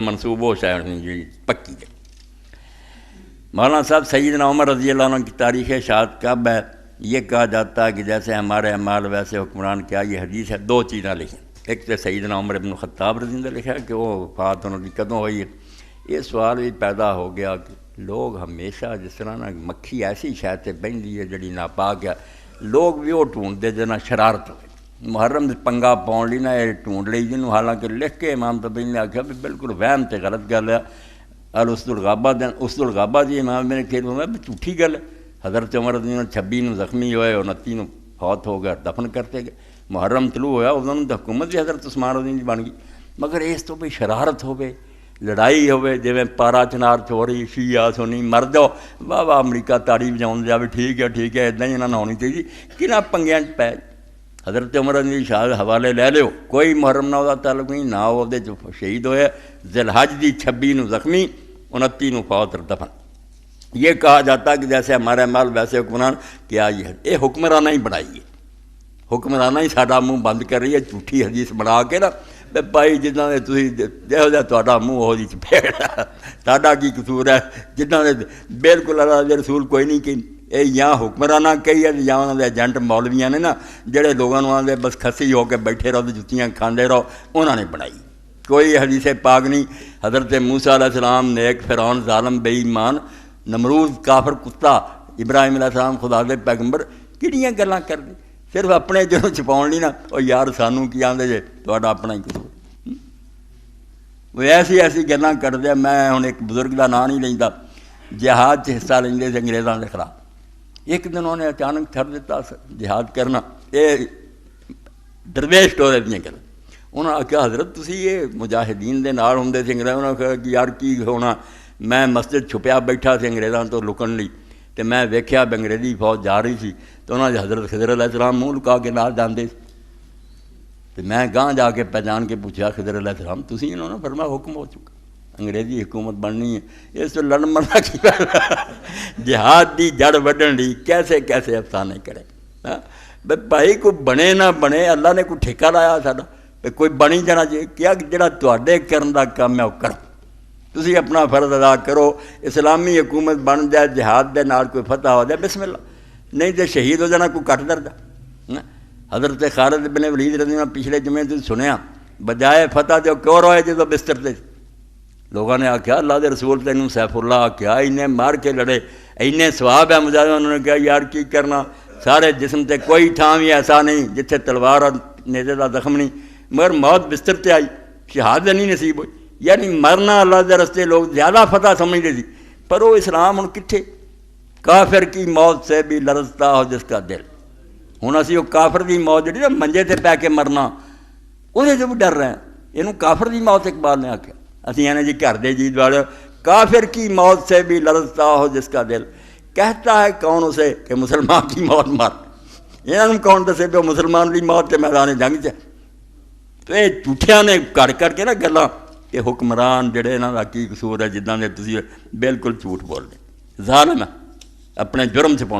منصوب ہو شاید جی پکی ہے۔ مولانا صاحب سیدنا عمر رضی اللہ عنہ کی تاریخ شہادت کب ہے؟ یہ کہا جاتا ہے کہ جیسے ہمارے اعمال ویسے حکمران، کیا یہ حدیث ہے؟ دو چیزیں لکھیں، ایک تو سیدنا عمر بن خطاب رضی اللہ عنہ لکھا ہے کہ وہ وفات انہوں کی کدوں ہوئی ہے۔ یہ سوال بھی پیدا ہو گیا کہ لوگ ہمیشہ جس طرح نا مکھی ایسی شاید سے بہندی ہے جڑی ناپاک ہے، لوگ بھی وہ ڈھونڈتے جنا شرارت ہوئے محرم پنگا پاؤن لی نا یہ ڈھونڈ لی جنوں، حالانکہ لکھ کے امام تبری نے آخیا بھی بالکل وہم تے غلط گل ہے۔ اسد الغابہ جی امام میرے کھیل میں جھوٹھی گل ہے۔ حضرت عمر رضی اللہ عنہ 26 زخمی ہوئے، 29 فوت ہو گیا، دفن کرتے گئے۔ محرم طلوع ہوا ادھر تو حکومت بھی حضرت عثمان رضی اللہ بن گئی، مگر اس تو بھی شرارت ہوئے، لڑائی ہوئے، جی پارا چنار ہو رہی شیعہ سنی مر جاؤ، واہ واہ امریکہ تاڑی بجاؤ جا بھی ٹھیک ہے ادھا ہی انہوں نے ہونی چاہیے کنہ پنگیاں پی۔ حضرت عمر رضی اللہ شاہ حوالے لے لو، کوئی محرم نہ وہ تعلق نہیں، نہ وہ شہید ہوئے، ذی الحج دی 26 زخمی، 29 فوت اور دفن۔ یہ کہا جاتا کہ جیسے ہمارے مال ویسے حکمران، کیا یہ حکمرانہ ہی بنائی ہے، حکمرانہ ہی ساڈا منہ بند کر رہی ہے، جھوٹھی حدیث بنا کے نا بھائی جنہوں نے تھی دیکھو جا تا منہ وہ چپیڑ ساڈا کی قصور ہے، جنہوں نے بالکل اللہ کے رسول کوئی نہیں کہ یہ یا حکمرانہ کہی ہے یا انہوں نے ایجنٹ مولویاں نے نا جڑے لوگوں نے بس کھسی ہو کے بیٹھے رہو جتیاں کھاندے رہو، انہوں نے بنائی۔ کوئی حدیث پاک نہیں۔ حضرت موسیٰ علیہ السلام نیک، فرعون ظالم بے ایمان، نمرود کافر کتا، ابراہیم علیہ السلام خدا دے پیغمبر، کہڑیاں گلاں کر دے، صرف اپنے جنوں چھپاؤن لی نا اور یار سانوں کی آندے جے تہاڈا اپنا ہی قصور۔ وہ ایسی گلاں کر دے۔ میں ہن ایک بزرگ دا نام نہیں لیندا، جہاد حصہ لیندے سے انگریزاں دے خلاف، ایک دن انہوں نے اچانک چھڑ دیتا جہاد کرنا، یہ درویش ٹورے دیاں گلاں۔ انہوں نے آخیا حضرت تسی یہ مجاہدین دے نال ہوندے سی، انگریزاں نے کہا کہ یار کی ہونا، میں مسجد چھپیا بیٹھا سی انگریزاں تو لکن لی، تو میں ویکھیا بھی انگریزی فوج جا رہی سی، تو انہوں نے حضرت خضر علیہ السلام منہ لکا کے نال جاندے، تو میں گاں جا کے پہچان کے پوچھا خضر علیہ السلام تسی؟ انہوں نے فرمایا حکم ہو چکا، انگریزی حکومت بننی ہے، اس تو لڑن مرنا کی جہاد دی جڑ وڈن لی کیسے کیسے افسانے کرے۔ بھائی کوئی بنے نہ بنے، اللہ نے کوئی ٹھیکہ لایا ساڈا کوئی بنی جانا چاہیے، کیا جڑا تواڈے کرن دا کام ہے وہ کرو، تسی اپنا فرض ادا کرو، اسلامی حکومت بن جائے، جہاد دے نال کوئی فتح ہو جائے بسم اللہ، نہیں تو شہید ہو جانا کوئی کٹ درجہ۔ حضرت خالد بن ولید رضی اللہ عنہ پچھلے جمعے سے سنیا، بجائے فتح جو کیوں روئے جدو بستر تے لوگوں نے آخیا اللہ دے رسول تینوں سیف اللہ آخیا، انہیں مار کے لڑے، انہیں ثواب ہے مجاہد۔ انہوں نے کہا یار کی کرنا، سارے جسم تے کوئی تھان بھی ایسا نہیں جتھے تلوار اور نیزے دا زخم نہیں، مگر موت بستر تے آئی، شہادت نہیں نصیب ہوئی۔ یعنی مرنا اللہ دے رستے لوگ زیادہ فتح سمجھتے تھے، پر وہ اسلام ہن کتھے؟ کافر کی موت سے بھی لرزتا ہو جس کا دل۔ ہن اسی وہ کافر دی موت جڑی نا منجے تے پہ کے مرنا، وہ بھی ڈر رہے ہیں، یہ کافر دی موت اقبال نے آخیا۔ اسی یعنی جی گھر دے جیت والے، کافر کی موت سے بھی لرزتا ہو جس کا دل، کہتا ہے کون اسے کہ مسلمان کی موت مار، یہاں کون دسے بھی مسلمان کی موت کے میدان جنگ چ۔ تو یہ جھوٹیاں نے کر کے نا گلاں کہ حکمران جڑے انہاں دا کی قصور ہے، جداں دے تسی بالکل جھوٹ بول رہے، ظالم ہے، اپنے جرم چھپاؤنا۔